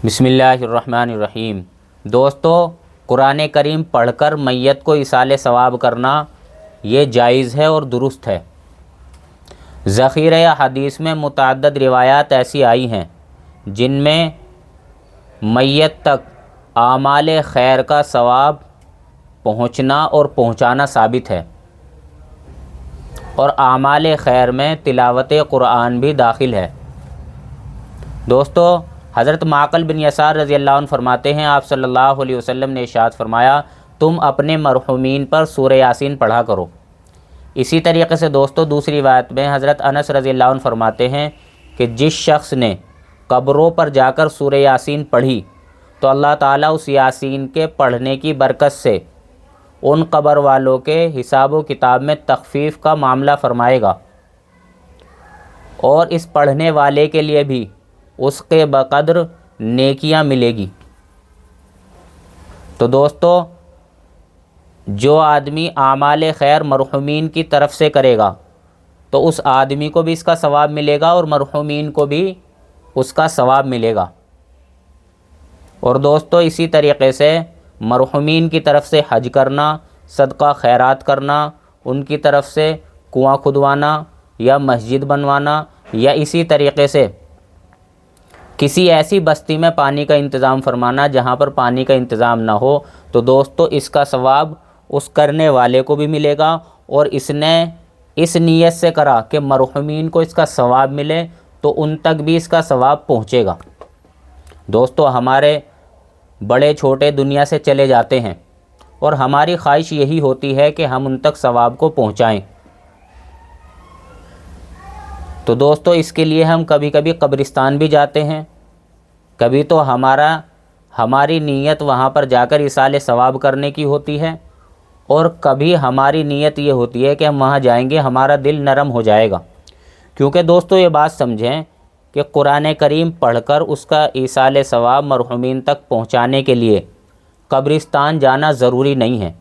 بسم اللہ الرحمن الرحیم۔ دوستو، قرآن کریم پڑھ کر میت کو ایصال ثواب کرنا یہ جائز ہے اور درست ہے۔ ذخیرہ حدیث میں متعدد روایات ایسی آئی ہیں جن میں میت تک اعمال خیر کا ثواب پہنچنا اور پہنچانا ثابت ہے، اور اعمال خیر میں تلاوت قرآن بھی داخل ہے۔ دوستو، حضرت معقل بن یسار رضی اللہ عنہ فرماتے ہیں، آپ صلی اللہ علیہ وسلم نے ارشاد فرمایا، تم اپنے مرحومین پر سورہ یاسین پڑھا کرو۔ اسی طریقے سے دوستو دوسری روایت میں حضرت انس رضی اللہ عنہ فرماتے ہیں کہ جس شخص نے قبروں پر جا کر سورہ یاسین پڑھی تو اللہ تعالیٰ اس یاسین کے پڑھنے کی برکت سے ان قبر والوں کے حساب و کتاب میں تخفیف کا معاملہ فرمائے گا، اور اس پڑھنے والے کے لیے بھی اس کے بقدر نیکیاں ملے گی۔ تو دوستو، جو آدمی اعمال خیر مرحومین کی طرف سے کرے گا تو اس آدمی کو بھی اس کا ثواب ملے گا اور مرحومین کو بھی اس کا ثواب ملے گا۔ اور دوستو اسی طریقے سے مرحومین کی طرف سے حج کرنا، صدقہ خیرات کرنا، ان کی طرف سے کنواں کھدوانا یا مسجد بنوانا، یا اسی طریقے سے کسی ایسی بستی میں پانی کا انتظام فرمانا جہاں پر پانی کا انتظام نہ ہو، تو دوستو اس کا ثواب اس کرنے والے کو بھی ملے گا، اور اس نے اس نیت سے کرا کہ مرحومین کو اس کا ثواب ملے تو ان تک بھی اس کا ثواب پہنچے گا۔ دوستو، ہمارے بڑے چھوٹے دنیا سے چلے جاتے ہیں اور ہماری خواہش یہی ہوتی ہے کہ ہم ان تک ثواب کو پہنچائیں۔ تو دوستو اس کے لیے ہم کبھی کبھی قبرستان بھی جاتے ہیں، کبھی تو ہماری نیت وہاں پر جا کر ایصال ثواب کرنے کی ہوتی ہے، اور کبھی ہماری نیت یہ ہوتی ہے کہ ہم وہاں جائیں گے ہمارا دل نرم ہو جائے گا۔ کیونکہ دوستو یہ بات سمجھیں کہ قرآن کریم پڑھ کر اس کا ایصال ثواب مرحومین تک پہنچانے کے لیے قبرستان جانا ضروری نہیں ہے۔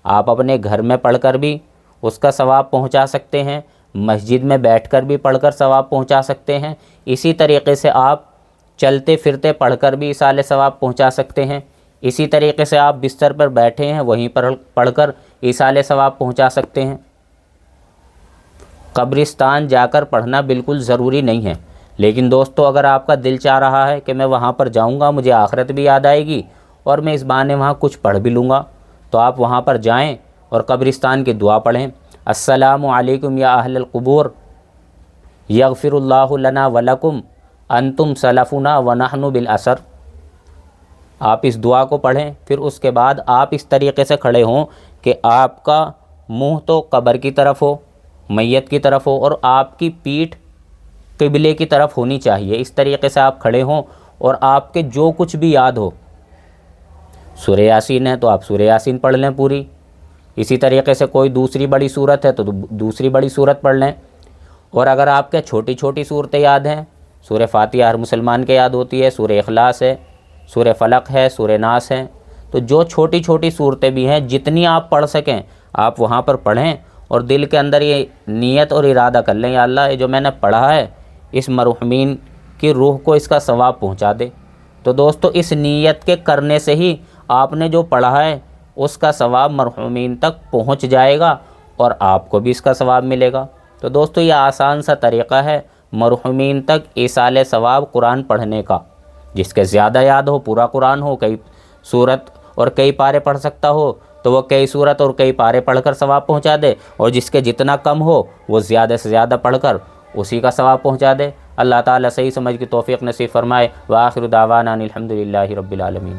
آپ اپنے گھر میں پڑھ کر بھی اس کا ثواب پہنچا سکتے ہیں، مسجد میں بیٹھ کر بھی پڑھ کر ثواب پہنچا سکتے ہیں، اسی طریقے سے آپ چلتے پھرتے پڑھ کر بھی ایصال ثواب پہنچا سکتے ہیں، اسی طریقے سے آپ بستر پر بیٹھے ہیں وہیں پر پڑھ کر ایصال ثواب پہنچا سکتے ہیں۔ قبرستان جا کر پڑھنا بالکل ضروری نہیں ہے، لیکن دوستو اگر آپ کا دل چاہ رہا ہے کہ میں وہاں پر جاؤں گا، مجھے آخرت بھی یاد آئے گی اور میں اس بہانے وہاں کچھ پڑھ بھی لوں گا، تو آپ وہاں پر جائیں اور قبرستان کی دعا پڑھیں، السلام علیکم یا اہل القبور یغفر اللہ لنا ولکم انتم سلفنا ونحن بالعصر۔ آپ اس دعا کو پڑھیں، پھر اس کے بعد آپ اس طریقے سے کھڑے ہوں کہ آپ کا منہ تو قبر کی طرف ہو، میت کی طرف ہو، اور آپ کی پیٹھ قبلے کی طرف ہونی چاہیے۔ اس طریقے سے آپ کھڑے ہوں اور آپ کے جو کچھ بھی یاد ہو، سورہ یاسین ہے تو آپ سورہ یاسین پڑھ لیں پوری، اسی طریقے سے کوئی دوسری بڑی صورت ہے تو دوسری بڑی صورت پڑھ لیں، اور اگر آپ کے چھوٹی چھوٹی صورتیں یاد ہیں، سورہ فاتحہ ہر مسلمان کے یاد ہوتی ہے، سورہ اخلاص ہے، سورہ فلق ہے، سورہ ناس ہے، تو جو چھوٹی چھوٹی صورتیں بھی ہیں جتنی آپ پڑھ سکیں آپ وہاں پر پڑھیں، اور دل کے اندر یہ نیت اور ارادہ کر لیں، یا اللہ یہ جو میں نے پڑھا ہے اس مرحومین کی روح کو اس کا ثواب پہنچا دے۔ تو دوستو اس نیت کے کرنے سے ہی آپ نے جو پڑھا ہے اس کا ثواب مرحومین تک پہنچ جائے گا اور آپ کو بھی اس کا ثواب ملے گا۔ تو دوستو یہ آسان سا طریقہ ہے مرحومین تک ایصال ثواب قرآن پڑھنے کا۔ جس کے زیادہ یاد ہو، پورا قرآن ہو، کئی سورت اور کئی پارے پڑھ سکتا ہو تو وہ کئی سورت اور کئی پارے پڑھ کر ثواب پہنچا دے، اور جس کے جتنا کم ہو وہ زیادہ سے زیادہ پڑھ کر اسی کا ثواب پہنچا دے۔ اللہ تعالیٰ صحیح سمجھ کی توفیق نصیب فرمائے۔ وآخر دعوانا ان الحمد للہ رب العالمین۔